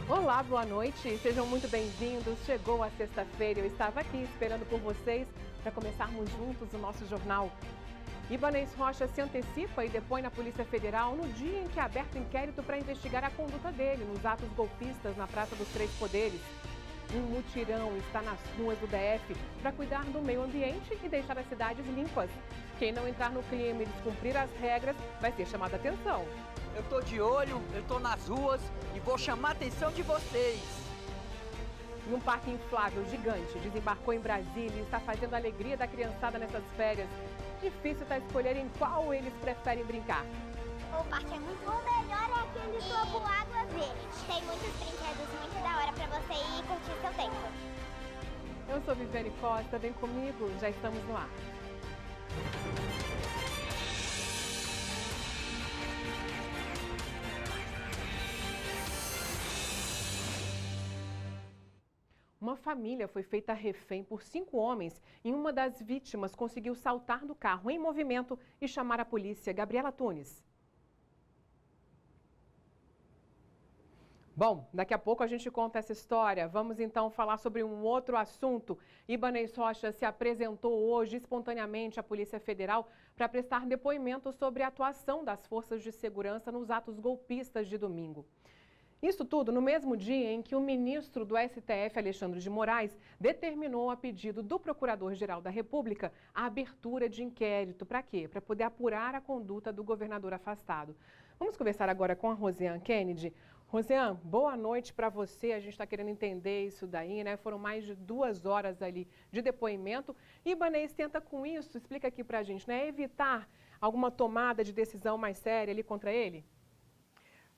Olá, boa noite, sejam muito bem-vindos. Chegou a sexta-feira, eu estava aqui esperando por vocês para começarmos juntos o nosso jornal. Ibanez Rocha se antecipa e depõe na Polícia Federal no dia em que é aberto inquérito para investigar a conduta dele nos atos golpistas na Praça dos Três Poderes. Um mutirão está nas ruas do DF para cuidar do meio ambiente e deixar as cidades limpas. Quem não entrar no clima e descumprir as regras vai ser chamado a atenção. Eu tô de olho, eu tô nas ruas e vou chamar a atenção de vocês. E um parque inflável gigante desembarcou em Brasília e está fazendo a alegria da criançada nessas férias. Difícil está escolher em qual eles preferem brincar. O parque é muito bom. O melhor é aquele Tobo Água Verde. Tem muitos brinquedos muito da hora para você ir e curtir seu tempo. Eu sou Viviane Costa, vem comigo, já estamos no ar. Uma família foi feita refém por 5 homens e uma das vítimas conseguiu saltar do carro em movimento e chamar a polícia. Gabriela Tunes. Bom, daqui a pouco a gente conta essa história. Vamos então falar sobre um outro assunto. Ibanez Rocha se apresentou hoje espontaneamente à Polícia Federal para prestar depoimento sobre a atuação das forças de segurança nos atos golpistas de domingo. Isso tudo no mesmo dia em que o ministro do STF, Alexandre de Moraes, determinou a pedido do Procurador-Geral da República a abertura de inquérito. Para quê? Para poder apurar a conduta do governador afastado. Vamos conversar agora com a Rosiane Kennedy. Rosiane, boa noite para você. A gente está querendo entender isso daí, né? Foram mais de 2 horas ali de depoimento. E Ibanez tenta com isso, explica aqui para a gente, né? Evitar alguma tomada de decisão mais séria ali contra ele?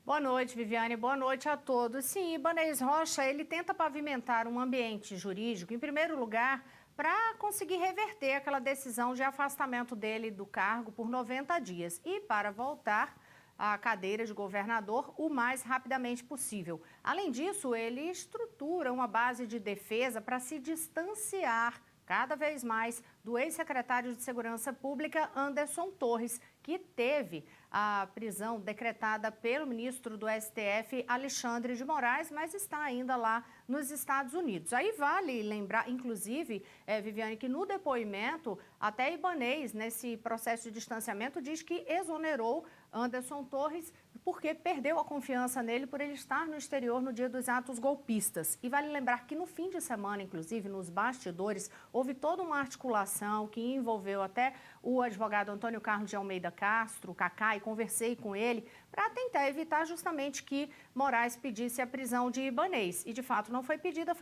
Boa noite, Viviane. Boa noite a todos. Sim, Ibanez Rocha, ele tenta pavimentar um ambiente jurídico, em primeiro lugar, para conseguir reverter aquela decisão de afastamento dele do cargo por 90 dias e para voltar à cadeira de governador o mais rapidamente possível. Além disso, ele estrutura uma base de defesa para se distanciar cada vez mais do ex-secretário de Segurança Pública, Anderson Torres, que teve a prisão decretada pelo ministro do STF, Alexandre de Moraes, mas está ainda lá nos Estados Unidos. Aí vale lembrar, inclusive, Viviane, que no depoimento, até Ibanez, nesse processo de distanciamento, diz que exonerou Anderson Torres porque perdeu a confiança nele por ele estar no exterior no dia dos atos golpistas. E vale lembrar que no fim de semana, inclusive, nos bastidores, houve toda uma articulação que envolveu até o advogado Antônio Carlos de Almeida Castro, Cacá, e conversei com ele para tentar evitar justamente que Moraes pedisse a prisão de Ibanez. E, de fato, não foi pedido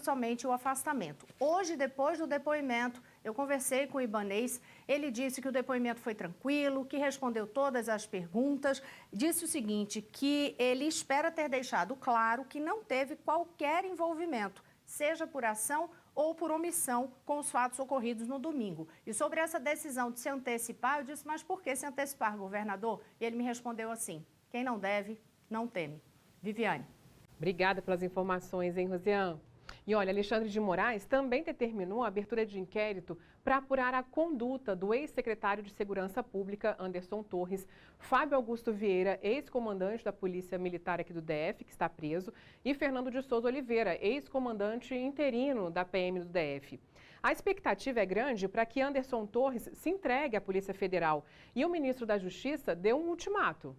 somente o afastamento. Hoje, depois do depoimento, eu conversei com o Ibanez, ele disse que o depoimento foi tranquilo, que respondeu todas as perguntas, disse o seguinte, que ele espera ter deixado claro que não teve qualquer envolvimento, seja por ação ou por omissão com os fatos ocorridos no domingo. E sobre essa decisão de se antecipar, eu disse, mas por que se antecipar, governador? E ele me respondeu assim, quem não deve, não teme. Viviane. Obrigada pelas informações, hein, Rosiane? E olha, Alexandre de Moraes também determinou a abertura de inquérito para apurar a conduta do ex-secretário de Segurança Pública, Anderson Torres, Fábio Augusto Vieira, ex-comandante da Polícia Militar aqui do DF, que está preso, e Fernando de Souza Oliveira, ex-comandante interino da PM do DF. A expectativa é grande para que Anderson Torres se entregue à Polícia Federal e o ministro da Justiça deu um ultimato.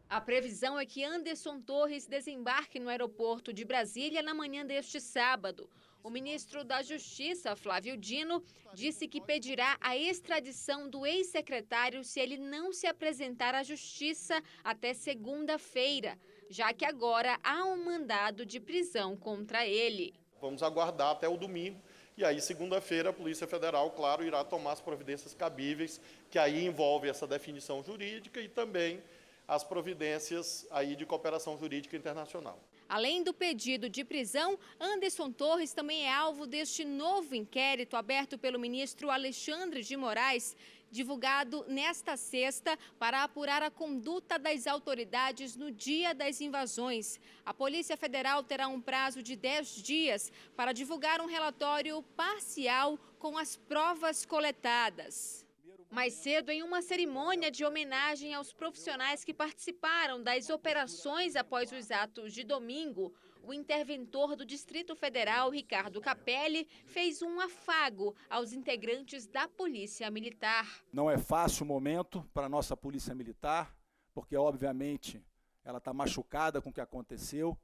A previsão é que Anderson Torres desembarque no aeroporto de Brasília na manhã deste sábado. O ministro da Justiça, Flávio Dino, disse que pedirá a extradição do ex-secretário se ele não se apresentar à Justiça até segunda-feira, já que agora há um mandado de prisão contra ele. Vamos aguardar até o domingo e aí segunda-feira a Polícia Federal, claro, irá tomar as providências cabíveis, que aí envolve essa definição jurídica e também as providências aí de cooperação jurídica internacional. Além do pedido de prisão, Anderson Torres também é alvo deste novo inquérito aberto pelo ministro Alexandre de Moraes, divulgado nesta sexta para apurar a conduta das autoridades no dia das invasões. A Polícia Federal terá um prazo de 10 dias para divulgar um relatório parcial com as provas coletadas. Mais cedo, em uma cerimônia de homenagem aos profissionais que participaram das operações após os atos de domingo, o interventor do Distrito Federal, Ricardo Capelli, fez um afago aos integrantes da Polícia Militar. Não é fácil o momento para a nossa Polícia Militar, porque, obviamente, ela está machucada com o que aconteceu,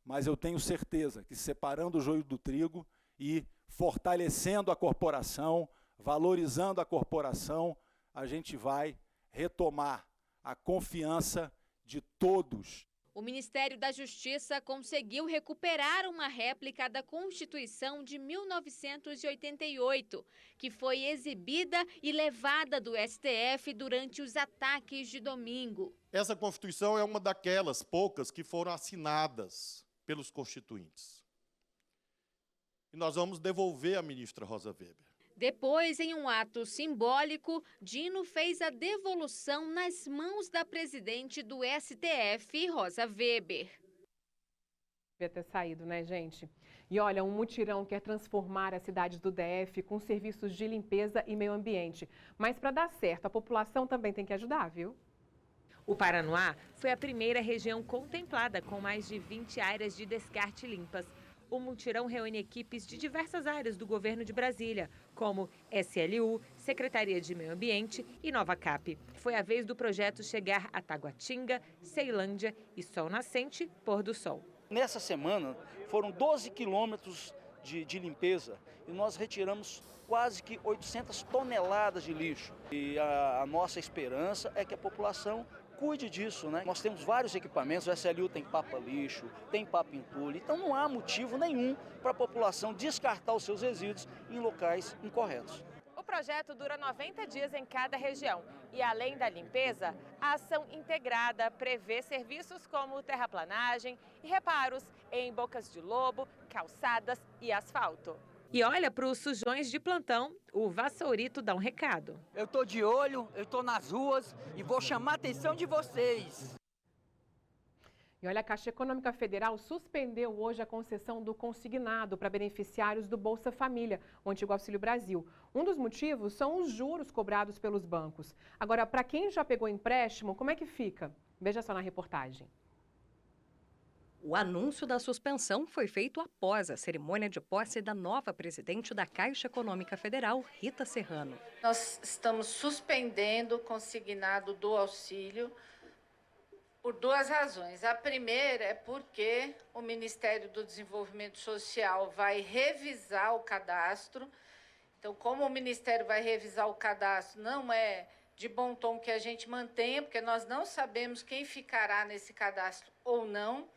mas eu tenho certeza que, separando o joio do trigo e fortalecendo a corporação, valorizando a corporação, a gente vai retomar a confiança de todos. O Ministério da Justiça conseguiu recuperar uma réplica da Constituição de 1988, que foi exibida e levada do STF durante os ataques de domingo. Essa Constituição é uma daquelas poucas que foram assinadas pelos constituintes. E nós vamos devolver à ministra Rosa Weber. Depois, em um ato simbólico, Dino fez a devolução nas mãos da presidente do STF, Rosa Weber. Devia ter saído, né, gente? E olha, um mutirão quer transformar as cidades do DF com serviços de limpeza e meio ambiente. Mas para dar certo, a população também tem que ajudar, viu? O Paranoá foi a primeira região contemplada com mais de 20 áreas de descarte limpas. O mutirão reúne equipes de diversas áreas do governo de Brasília, como SLU, Secretaria de Meio Ambiente e Nova Cap. Foi a vez do projeto chegar a Taguatinga, Ceilândia e Sol Nascente, Pôr do Sol. Nessa semana foram 12 quilômetros de limpeza e nós retiramos quase que 800 toneladas de lixo. E a nossa esperança é que a população cuide disso, né? Nós temos vários equipamentos, o SLU tem papa-lixo, tem papa-entulho, então não há motivo nenhum para a população descartar os seus resíduos em locais incorretos. O projeto dura 90 dias em cada região e, além da limpeza, a ação integrada prevê serviços como terraplanagem e reparos em bocas de lobo, calçadas e asfalto. E olha, para os sujões de plantão, o Vassourito dá um recado. Eu tô de olho, eu tô nas ruas e vou chamar a atenção de vocês. E olha, a Caixa Econômica Federal suspendeu hoje a concessão do consignado para beneficiários do Bolsa Família, o antigo Auxílio Brasil. Um dos motivos são os juros cobrados pelos bancos. Agora, para quem já pegou empréstimo, como é que fica? Veja só na reportagem. O anúncio da suspensão foi feito após a cerimônia de posse da nova presidente da Caixa Econômica Federal, Rita Serrano. Nós estamos suspendendo o consignado do auxílio por duas razões. A primeira é porque o Ministério do Desenvolvimento Social vai revisar o cadastro. Então, como o Ministério vai revisar o cadastro, não é de bom tom que a gente mantenha, porque nós não sabemos quem ficará nesse cadastro ou não.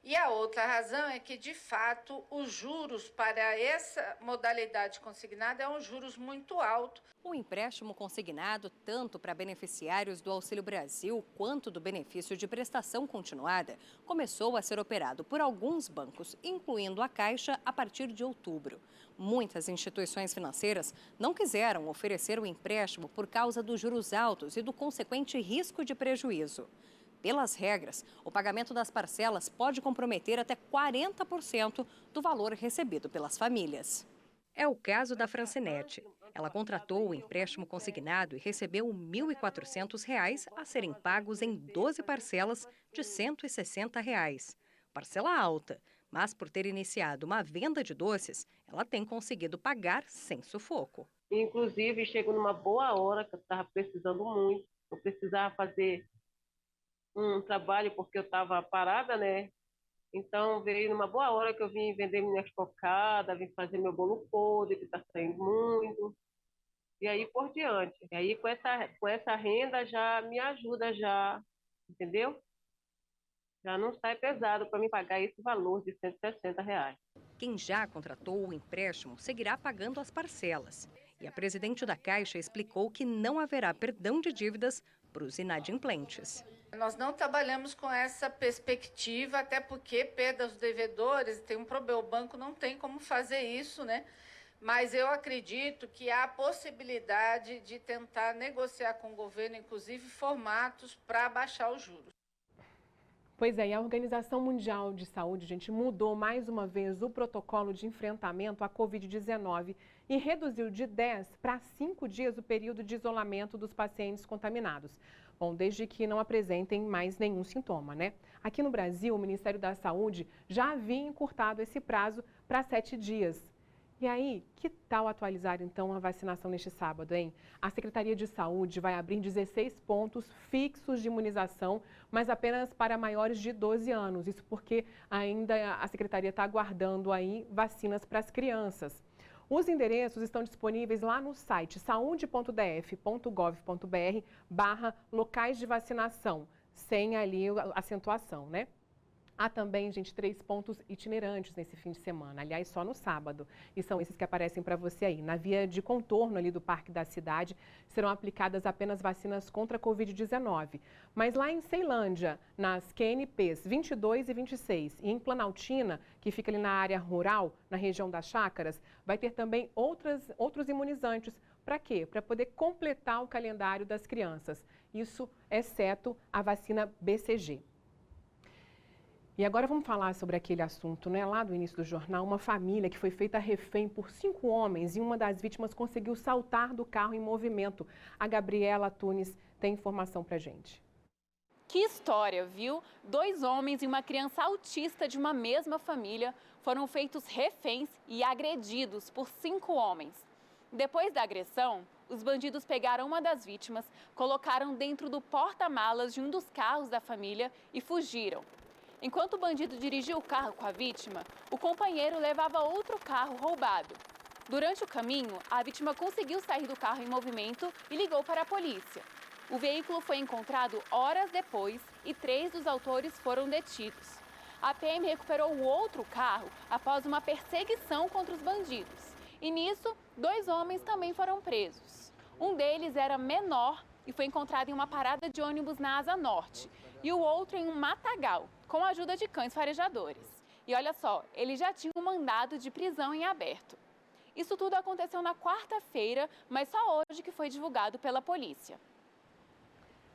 E a outra razão é que, de fato, os juros para essa modalidade consignada é um juros muito alto. O empréstimo consignado, tanto para beneficiários do Auxílio Brasil quanto do benefício de prestação continuada, começou a ser operado por alguns bancos, incluindo a Caixa, a partir de outubro. Muitas instituições financeiras não quiseram oferecer o empréstimo por causa dos juros altos e do consequente risco de prejuízo. Pelas regras, o pagamento das parcelas pode comprometer até 40% do valor recebido pelas famílias. É o caso da Francinete. Ela contratou o empréstimo consignado e recebeu R$ 1.400 a serem pagos em 12 parcelas de R$ 160. Parcela alta, mas por ter iniciado uma venda de doces, ela tem conseguido pagar sem sufoco. Inclusive, chegou numa boa hora que eu estava precisando muito. Eu precisava fazer um trabalho porque eu estava parada, né? Então veio numa boa hora que eu vim vender minhas cocadas, vim fazer meu bolo podre, que está saindo muito, e aí por diante. E aí com essa renda já me ajuda já, entendeu? Já não sai pesado para me pagar esse valor de R$ 160. Quem já contratou o empréstimo seguirá pagando as parcelas. E a presidente da Caixa explicou que não haverá perdão de dívidas para os inadimplentes. Nós não trabalhamos com essa perspectiva, até porque perda dos devedores, tem um problema, o banco não tem como fazer isso, né? Mas eu acredito que há a possibilidade de tentar negociar com o governo, inclusive formatos para baixar os juros. Pois é, e a Organização Mundial de Saúde, gente, mudou mais uma vez o protocolo de enfrentamento à Covid-19 e reduziu de 10 para 5 dias o período de isolamento dos pacientes contaminados. Bom, desde que não apresentem mais nenhum sintoma, né? Aqui no Brasil, o Ministério da Saúde já havia encurtado esse prazo para 7 dias. E aí, que tal atualizar então a vacinação neste sábado, hein? A Secretaria de Saúde vai abrir 16 pontos fixos de imunização, mas apenas para maiores de 12 anos. Isso porque ainda a Secretaria está aguardando aí vacinas para as crianças. Os endereços estão disponíveis lá no site saude.df.gov.br/locais de vacinação, sem ali a acentuação, né? Há também, gente, 3 pontos itinerantes nesse fim de semana, aliás, só no sábado. E são esses que aparecem para você aí. Na via de contorno ali do Parque da Cidade, serão aplicadas apenas vacinas contra a Covid-19. Mas lá em Ceilândia, nas QNPs 22 e 26, e em Planaltina, que fica ali na área rural, na região das chácaras, vai ter também outros imunizantes. Para quê? Para poder completar o calendário das crianças. Isso exceto a vacina BCG. E agora vamos falar sobre aquele assunto, né? Lá do início do jornal, uma família que foi feita refém por 5 homens e uma das vítimas conseguiu saltar do carro em movimento. A Gabriela Tunes tem informação pra gente. Que história, viu? 2 homens e uma criança autista de uma mesma família foram feitos reféns e agredidos por 5 homens. Depois da agressão, os bandidos pegaram uma das vítimas, colocaram dentro do porta-malas de um dos carros da família e fugiram. Enquanto o bandido dirigia o carro com a vítima, o companheiro levava outro carro roubado. Durante o caminho, a vítima conseguiu sair do carro em movimento e ligou para a polícia. O veículo foi encontrado horas depois e 3 dos autores foram detidos. A PM recuperou o outro carro após uma perseguição contra os bandidos. E nisso, 2 homens também foram presos. Um deles era menor e foi encontrado em uma parada de ônibus na Asa Norte, e o outro em um matagal, com a ajuda de cães farejadores. E olha só, ele já tinha um mandado de prisão em aberto. Isso tudo aconteceu na quarta-feira, mas só hoje que foi divulgado pela polícia.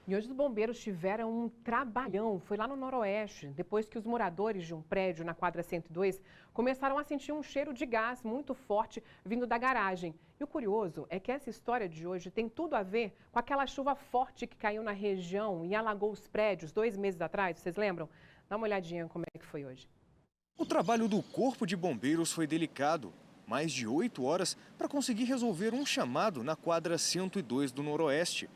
E hoje os bombeiros tiveram um trabalhão, foi lá no Noroeste, depois que os moradores de um prédio na quadra 102 começaram a sentir um cheiro de gás muito forte vindo da garagem. E o curioso é que essa história de hoje tem tudo a ver com aquela chuva forte que caiu na região e alagou os prédios 2 meses atrás, vocês lembram? Dá uma olhadinha como é que foi hoje. O trabalho do Corpo de Bombeiros foi delicado. Mais de 8 horas para conseguir resolver um chamado na quadra 102 do Noroeste.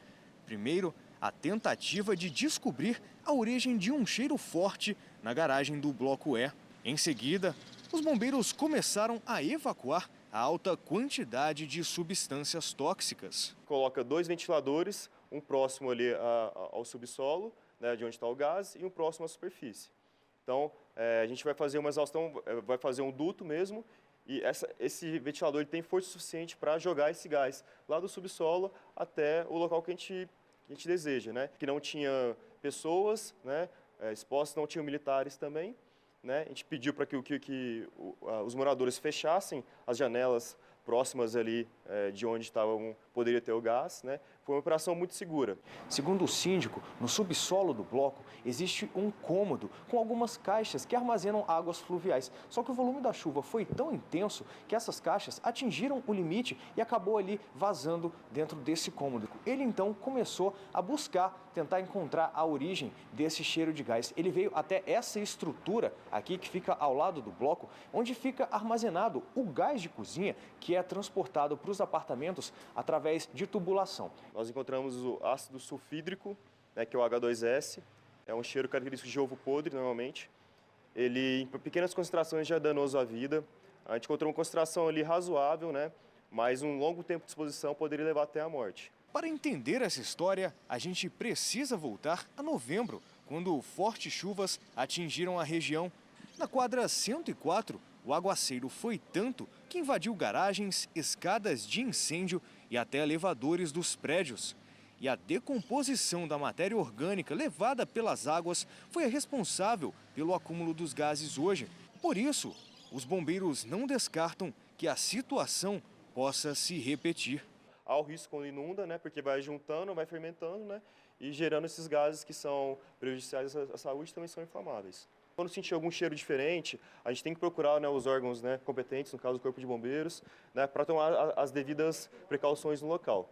Primeiro, a tentativa de descobrir a origem de um cheiro forte na garagem do Bloco E. Em seguida, os bombeiros começaram a evacuar a alta quantidade de substâncias tóxicas. Coloca 2 ventiladores, um próximo ali ao subsolo, né, de onde está o gás, e um próximo à superfície. Então, a gente vai fazer uma exaustão, vai fazer um duto mesmo, e esse ventilador ele tem força suficiente para jogar esse gás lá do subsolo até o local que a gente deseja, né? Que não tinha pessoas, né, expostas, não tinham militares também, né? A gente pediu para que os moradores fechassem as janelas próximas ali de onde poderia ter o gás, né? Foi uma operação muito segura. Segundo o síndico, no subsolo do bloco existe um cômodo com algumas caixas que armazenam águas fluviais. Só que o volume da chuva foi tão intenso que essas caixas atingiram o limite e acabou ali vazando dentro desse cômodo. Ele então começou a tentar encontrar a origem desse cheiro de gás. Ele veio até essa estrutura aqui que fica ao lado do bloco, onde fica armazenado o gás de cozinha que é transportado para os apartamentos através de tubulação. Nós encontramos o ácido sulfídrico, né, que é o H2S, é um cheiro característico de ovo podre normalmente. Ele, em pequenas concentrações, já é danoso à vida. A gente encontrou uma concentração ali razoável, né, mas um longo tempo de exposição poderia levar até a morte. Para entender essa história, a gente precisa voltar a novembro, quando fortes chuvas atingiram a região. Na quadra 104, o aguaceiro foi tanto que invadiu garagens, escadas de incêndio e até elevadores dos prédios. E a decomposição da matéria orgânica levada pelas águas foi a responsável pelo acúmulo dos gases hoje. Por isso, os bombeiros não descartam que a situação possa se repetir. Há o risco quando inunda, né, porque vai juntando, vai fermentando, né, e gerando esses gases que são prejudiciais à saúde e também são inflamáveis. Quando sentir algum cheiro diferente, a gente tem que procurar, né, os órgãos, né, competentes, no caso o Corpo de Bombeiros, né, para tomar as devidas precauções no local.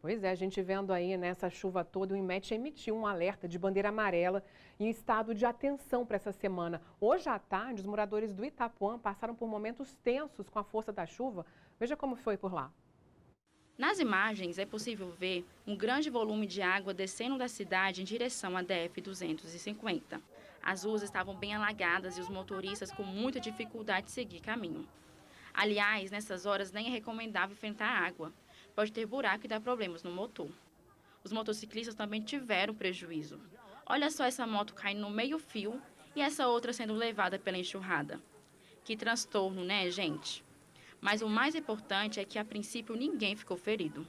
Pois é, a gente vendo aí nessa chuva toda, o INMET emitiu um alerta de bandeira amarela em estado de atenção para essa semana. Hoje à tarde, os moradores do Itapuã passaram por momentos tensos com a força da chuva. Veja como foi por lá. Nas imagens, é possível ver um grande volume de água descendo da cidade em direção à DF-250. As ruas estavam bem alagadas e os motoristas com muita dificuldade de seguir caminho. Aliás, nessas horas nem é recomendável enfrentar a água. Pode ter buraco e dar problemas no motor. Os motociclistas também tiveram prejuízo. Olha só essa moto caindo no meio-fio e essa outra sendo levada pela enxurrada. Que transtorno, né, gente? Mas o mais importante é que, a princípio, ninguém ficou ferido.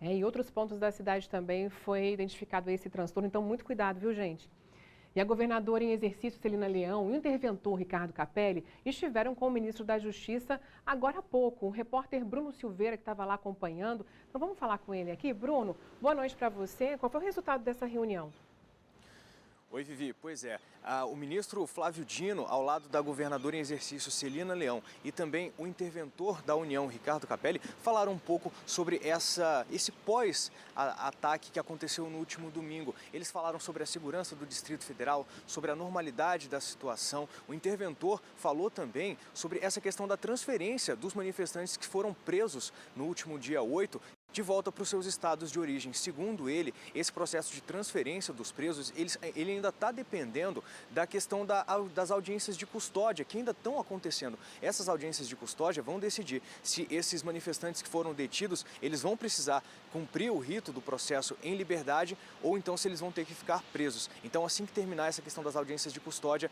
Em outros pontos da cidade também foi identificado esse transtorno, então muito cuidado, viu, gente? E a governadora em exercício, Celina Leão, e o interventor Ricardo Capelli estiveram com o ministro da Justiça agora há pouco. O repórter Bruno Silveira, que estava lá acompanhando. Então vamos falar com ele aqui. Bruno, boa noite para você. Qual foi o resultado dessa reunião? Oi, Vivi. Pois é, o ministro Flávio Dino, ao lado da governadora em exercício Celina Leão e também o interventor da União, Ricardo Capelli, falaram um pouco sobre esse pós-ataque que aconteceu no último domingo. Eles falaram sobre a segurança do Distrito Federal, sobre a normalidade da situação. O interventor falou também sobre essa questão da transferência dos manifestantes que foram presos no último dia 8, de volta para os seus estados de origem. Segundo ele, esse processo de transferência dos presos, ele ainda está dependendo da questão das audiências de custódia, que ainda estão acontecendo. Essas audiências de custódia vão decidir se esses manifestantes que foram detidos, eles vão precisar cumprir o rito do processo em liberdade ou então se eles vão ter que ficar presos. Então, assim que terminar essa questão das audiências de custódia,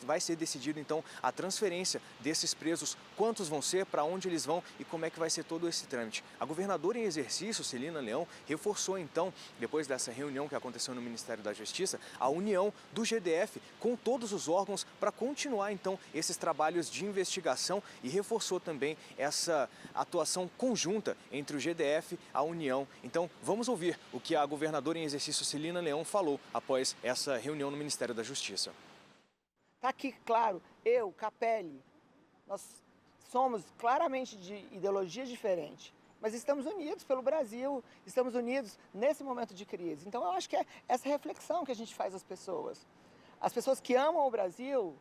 vai ser decidido então a transferência desses presos, quantos vão ser, para onde eles vão e como é que vai ser todo esse trâmite. A governadora em exercício, Celina Leão, reforçou então, depois dessa reunião que aconteceu no Ministério da Justiça, a união do GDF com todos os órgãos para continuar então esses trabalhos de investigação e reforçou também essa atuação conjunta entre o GDF, a União. Então, vamos ouvir o que a governadora em exercício Celina Leão falou após essa reunião no Ministério da Justiça. Está aqui, claro, eu, Capelli, nós somos claramente de ideologia diferente, mas estamos unidos pelo Brasil, estamos unidos nesse momento de crise. Então, eu acho que é essa reflexão que a gente faz às pessoas. As pessoas que amam o Brasil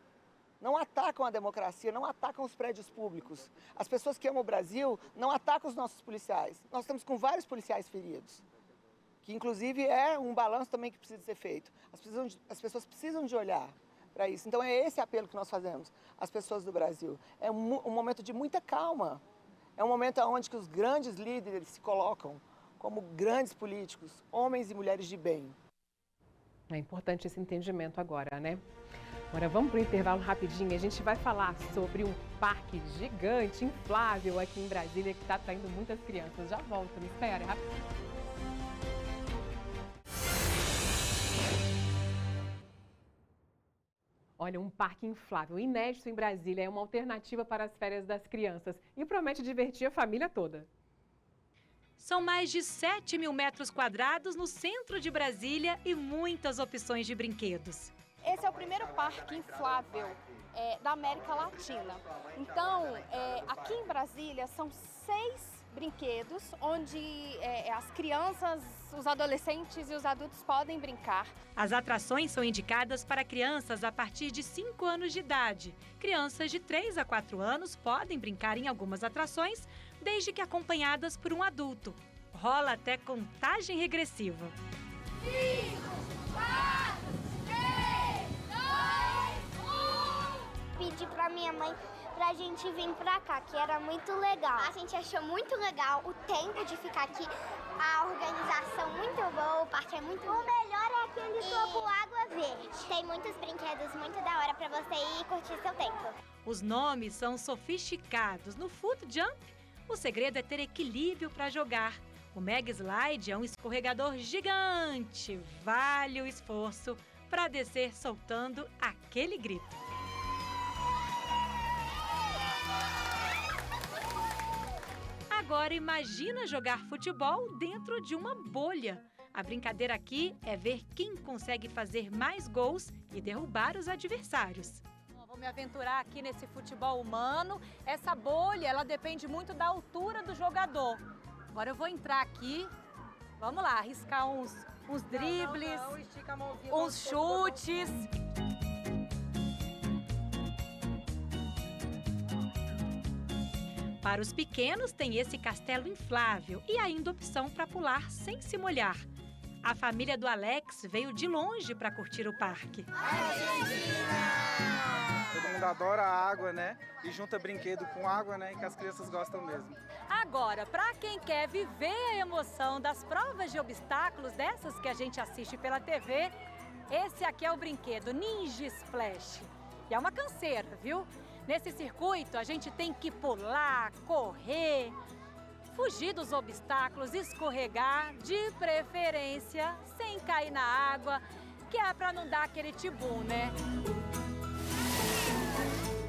não atacam a democracia, não atacam os prédios públicos. As pessoas que amam o Brasil não atacam os nossos policiais. Nós estamos com vários policiais feridos, que inclusive é um balanço também que precisa ser feito. As pessoas precisam de olhar para isso. Então, é esse apelo que nós fazemos às pessoas do Brasil. É um momento de muita calma. É um momento onde que os grandes líderes se colocam como grandes políticos, homens e mulheres de bem. É importante esse entendimento agora, né? Agora vamos para o intervalo rapidinho. A gente vai falar sobre um parque gigante, inflável aqui em Brasília, que está atraindo muitas crianças. Já volto, me espera, rapidinho. Olha, um parque inflável inédito em Brasília é uma alternativa para as férias das crianças e promete divertir a família toda. São mais de 7 mil metros quadrados no centro de Brasília e muitas opções de brinquedos. Esse é o primeiro parque inflável da América Latina. Então, aqui em Brasília são 6 brinquedos onde as crianças, os adolescentes e os adultos podem brincar. As atrações são indicadas para crianças a partir de 5 anos de idade. Crianças de 3 a 4 anos podem brincar em algumas atrações, desde que acompanhadas por um adulto. Rola até contagem regressiva. 5, 4, 3, 2, 1. Pedi pra minha mãe pra gente vir pra cá, que era muito legal. A gente achou muito legal o tempo de ficar aqui, a organização muito boa, o parque é muito lindo. O melhor é aquele topo água verde. Tem muitos brinquedos muito da hora pra você ir e curtir seu tempo. Os nomes são sofisticados. No Foot Jump, o segredo é ter equilíbrio para jogar. O Mega Slide é um escorregador gigante. Vale o esforço para descer soltando aquele grito. Agora imagina jogar futebol dentro de uma bolha. A brincadeira aqui é ver quem consegue fazer mais gols e derrubar os adversários. Vou me aventurar aqui nesse futebol humano. Essa bolha, ela depende muito da altura do jogador. Agora eu vou entrar aqui, vamos lá, arriscar uns dribles, uns chutes. Para os pequenos, tem esse castelo inflável e ainda opção para pular sem se molhar. A família do Alex veio de longe para curtir o parque. Todo mundo adora a água, né? E junta brinquedo com água, né? E que as crianças gostam mesmo. Agora, para quem quer viver a emoção das provas de obstáculos, dessas que a gente assiste pela TV, esse aqui é o brinquedo Ninja Splash. E é uma canseira, viu? Nesse circuito, a gente tem que pular, correr, fugir dos obstáculos, escorregar, de preferência, sem cair na água, que é para não dar aquele tibum, né?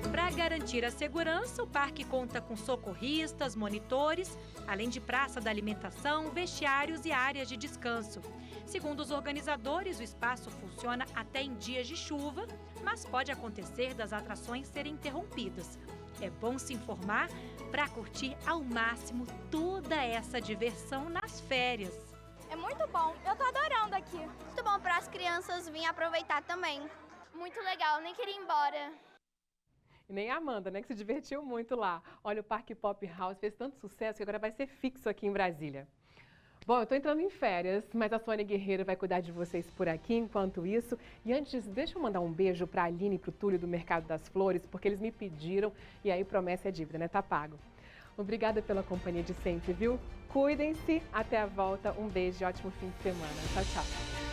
Para garantir a segurança, o parque conta com socorristas, monitores, além de praça da alimentação, vestiários e áreas de descanso. Segundo os organizadores, o espaço funciona até em dias de chuva, mas pode acontecer das atrações serem interrompidas. É bom se informar para curtir ao máximo toda essa diversão nas férias. É muito bom, eu tô adorando aqui. Muito bom para as crianças virem aproveitar também. Muito legal, nem queria ir embora. E nem a Amanda, né, que se divertiu muito lá. Olha, o Parque Pop House fez tanto sucesso que agora vai ser fixo aqui em Brasília. Bom, eu estou entrando em férias, mas a Sônia Guerreiro vai cuidar de vocês por aqui enquanto isso. E antes, deixa eu mandar um beijo para a Aline e para o Túlio do Mercado das Flores, porque eles me pediram e aí promessa é dívida, né? Tá pago. Obrigada pela companhia de sempre, viu? Cuidem-se, até a volta. Um beijo e ótimo fim de semana. Tchau, tchau.